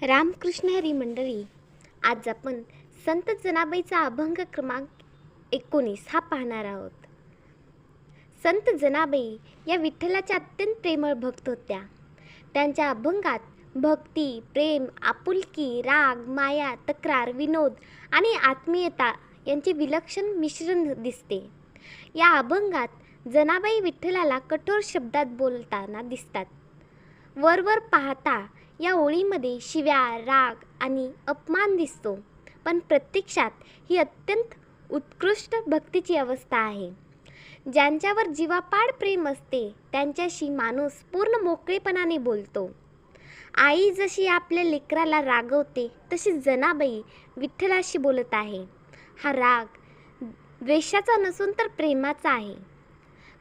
रामकृष्ण हरी मंडळी, आज आपण संत जनाबाईचा अभंग क्रमांक 19 हा पाहणार आहोत. संत जनाबाई या विठ्ठलाच्या अत्यंत प्रेमळ भक्त होत्या. त्यांच्या अभंगात भक्ती, प्रेम, आपुलकी, राग, माया, तक्रार, विनोद आणि आत्मीयता यांचे विलक्षण मिश्रण दिसते. या अभंगात जनाबाई विठ्ठलाला कठोर शब्दात बोलताना दिसतात. वरवर पाहता या ओळीमध्ये शिव्या, राग आणि अपमान दिसतो, पण प्रत्यक्षात ही अत्यंत उत्कृष्ट भक्तीची अवस्था आहे. ज्यांच्यावर जीवापाड प्रेम असते त्यांच्याशी माणूस पूर्ण मोकळेपणाने बोलतो. आई जशी आपल्या लेकराला रागवते तशी जनाबाई विठ्ठलाशी बोलत आहे. हा राग द्वेषाचा नसून तर प्रेमाचा आहे.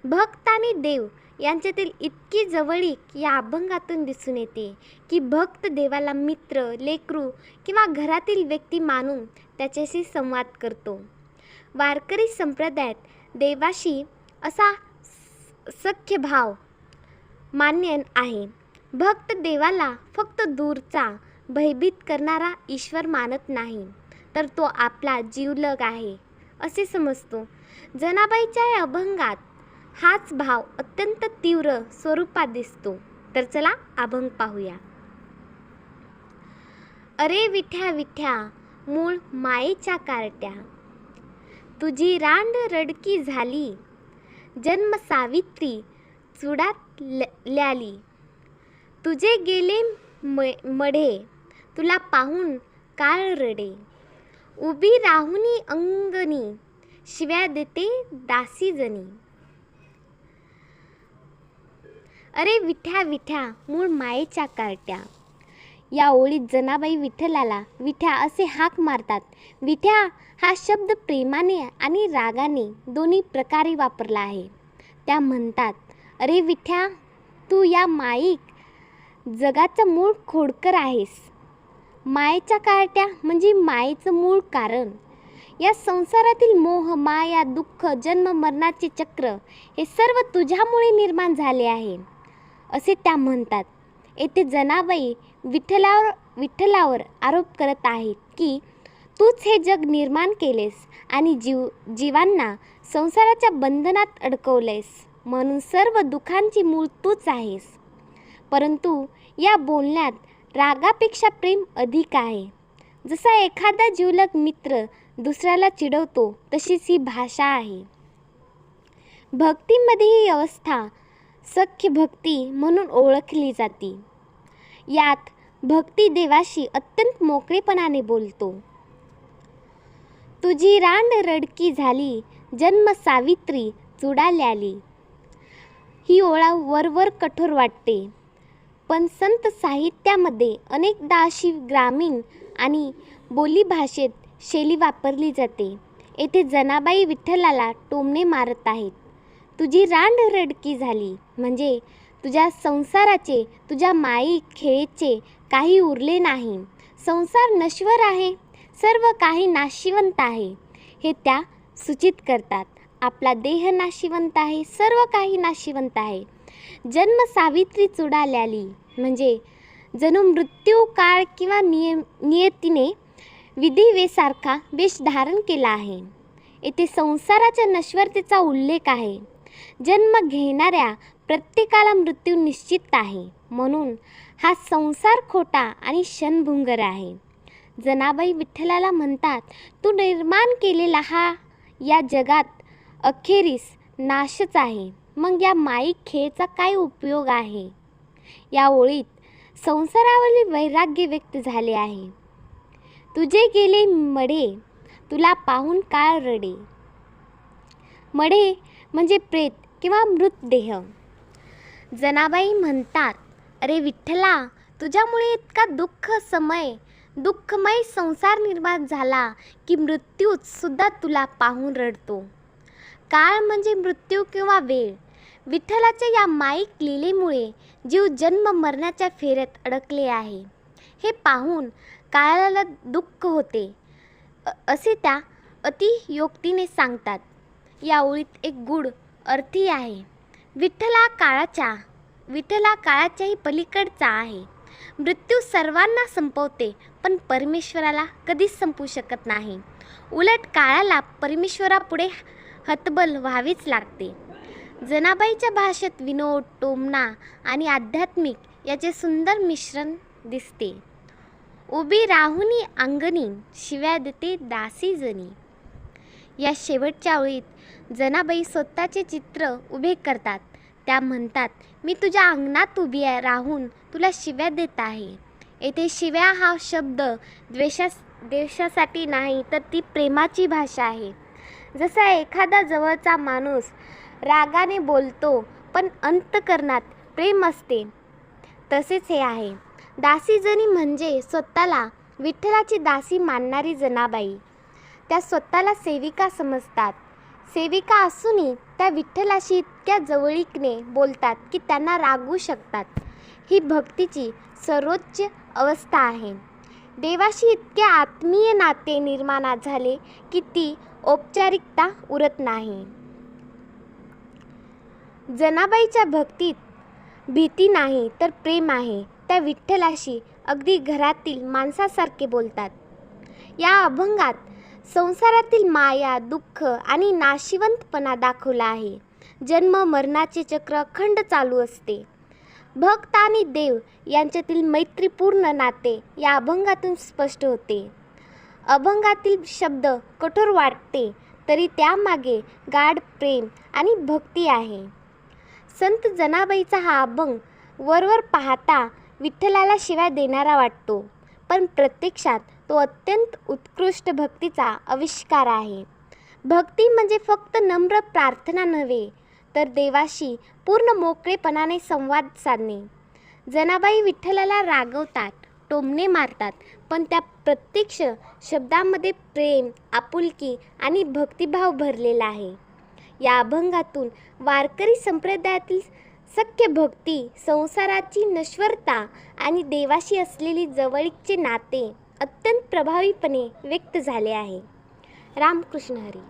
भक्त आणि देव यांच्यातील इतकी जवळीक या अभंगातून दिसून येते की भक्त देवाला मित्र, लेकरू किंवा घरातील व्यक्ती मानून त्याच्याशी संवाद करतो. वारकरी संप्रदायात देवाशी असा सख्य भाव मान्य आहे. भक्त देवाला फक्त दूरचा, भयभीत करणारा ईश्वर मानत नाही, तर तो आपला जीवलग आहे असे समजतो. जनाबाईच्या या अभंगात हाच भाव अत्यंत तीव्र स्वरूपात दिसतो. तर चला अभंग पाहूया. अरे विठ्या विठ्या मूळ मायेच्या कारट्या, तुझी रांड रडकी झाली, जन्म सावित्री चुडात ल्याली. तुझे गेले मढे, तुला पाहून काळ रडे. उभी राहुनी अंगणी, शिव्या देते दासी जनी. अरे विठ्या विठ्या मूळ मायेच्या कारट्या, या ओळीत जनाबाई विठ्ठलाला विठ्या असे हाक मारतात. विठ्या हा शब्द प्रेमाने आणि रागाने दोन्ही प्रकारे वापरला आहे. त्या म्हणतात, अरे विठ्या, तू या माईक जगाचं मूळ खोडकर आहेस. मायेच्या कारट्या म्हणजे मायेचं मूळ कारण. या संसारातील मोह, माया, दुःख, जन्म मरणाचे चक्र हे सर्व तुझ्यामुळे निर्माण झाले आहे असे त्या म्हणतात. येथे जनाबाई विठ्ठलावर आरोप करत आहेत की तूच हे जग निर्माण केलेस आणि जीवांना संसाराच्या बंधनात अडकवलेस, म्हणून सर्व दुःखांची मूळ तूच आहेस. परंतु या बोलण्यात रागापेक्षा प्रेम अधिक आहे. जसा एखादा जीवलग मित्र दुसऱ्याला चिडवतो तशीच ही भाषा आहे. भक्तीमध्ये ही अवस्था सख्य भक्ती म्हणून ओळखली जाते. यात भक्ती देवाशी अत्यंत मोकळेपणाने बोलतो. तुझी रांड रडकी झाली, जन्म सावित्री चुडा ल्याली. ही ओळा वरवर कठोर वाटते, पण संत साहित्यामध्ये अनेकदा अशी ग्रामीण आणि बोलीभाषेत शैली वापरली जाते. येथे जनाबाई विठ्ठलाला टोमणे मारत आहेत. तुझी रांड रडकी झाली म्हणजे तुझ्या संसाराचे, तुझ्या माई खेळीचे काही उरले नाही. संसार नश्वर आहे, सर्व काही नाशिवंत आहे हे त्या सूचित करतात. आपला देह नाशिवंत आहे, सर्व काही नाशिवंत आहे. जन्म सावित्री चुडा ल्याली म्हणजे जणू मृत्यू, काळ किंवा नियतीने विधिवेसारखा वेश धारण केला आहे. येथे संसाराच्या नश्वरतेचा उल्लेख आहे. जन्म घेणाऱ्या प्रत्येकाला मृत्यू निश्चित आहे, म्हणून हा संसार खोटा आणि क्षणभंगुर आहे. जनाबाई विठ्ठलाला म्हणतात, तू निर्माण केलेला हा या जगात अखेरीस नाशच आहे. मग या माईक खेळचा काय उपयोग आहे. या ओळीत संसारावरील वैराग्य व्यक्त झाले आहे. तुझे गेले मढे, तुला पाहून काळ रडे. मढे म्हणजे प्रेत किंवा मृतदेह. जनाबाई म्हणतात, अरे विठ्ठला, तुझ्यामुळे इतका दुःखमय संसार निर्माण झाला की मृत्यूच सुद्धा तुला पाहून रडतो. काळ म्हणजे मृत्यू किंवा वेळ. विठ्ठलाच्या या माईक लीलेमुळे जीव जन्म मरणाच्या फेऱ्यात अडकले आहे हे पाहून काळाला दुःख होते असे त्या अतियोक्तीने सांगतात. या ओळीत एक गूढ अर्थही आहे. विठ्ठला काळाच्याही पलीकडचा आहे. मृत्यू सर्वांना संपवते, पण परमेश्वराला कधीच संपू शकत नाही. उलट काळाला परमेश्वरापुढे हतबल व्हावीच लागते. जनाबाईच्या भाषेत विनोद, टोमणा आणि आध्यात्मिक याचे सुंदर मिश्रण दिसते. उभी राहुनी अंगणी, शिव्या देते दासी जनी. या शेवटच्या ओळीत जनाबाई स्वतःचे चित्र उभे करतात. त्या म्हणतात, मी तुझ्या अंगणात उभी राहून तुला शिव्या देत आहे. येथे शिव्या हा शब्द द्वेषासाठी नाही, तर ती प्रेमाची भाषा आहे. जसा एखादा जवळचा माणूस रागाने बोलतो, पण अंतःकरणात प्रेम असते, तसेच हे आहे. दासीजनी म्हणजे स्वतःला विठ्ठलाची दासी मानणारी जनाबाई. त्या स्वतःला सेविका समजतात. सेविका असूनही त्या विठ्ठलाशी इतक्या जवळीकने बोलतात की त्यांना रागवू शकतात. ही भक्तीची सर्वोच्च अवस्था आहे. देवाशी इतके आत्मीय नाते निर्माण झाले की ती औपचारिकता उरत नाही. जनाबाईच्या भक्तीत भीती नाही, तर प्रेम आहे. त्या विठ्ठलाशी अगदी घरातील माणसासारखे बोलतात. या अभंगात संसारातील माया, दुःख आणि नाशिवंतपणा दाखवला आहे. जन्म मरणाचे चक्र अखंड चालू असते. भक्त आणि देव यांच्यातील मैत्रीपूर्ण नाते या अभंगातून स्पष्ट होते. अभंगातील शब्द कठोर वाटते, तरी त्यामागे गाढ प्रेम आणि भक्ती आहे. संत जनाबाईचा हा अभंग वरवर पाहता विठ्ठलाला शिव्या देणारा वाटतो, पण प्रत्यक्षात तो अत्यंत उत्कृष्ट भक्तीचा आविष्कार आहे. भक्ती म्हणजे फक्त नम्र प्रार्थना नव्हे, तर देवाशी पूर्ण मोकळेपणाने संवाद साधणे. जनाबाई विठ्ठलाला रागवतात, टोमणे मारतात, पण त्या प्रत्यक्ष शब्दामध्ये प्रेम, आपुलकी आणि भक्तिभाव भरलेला आहे. या अभंगातून वारकरी संप्रदायातील सख्य भक्ती, संसाराची नश्वरता आणि देवाशी असलेली जवळीकचे नाते अत्यंत प्रभावीपणे व्यक्त झाले आहे. रामकृष्ण हरी.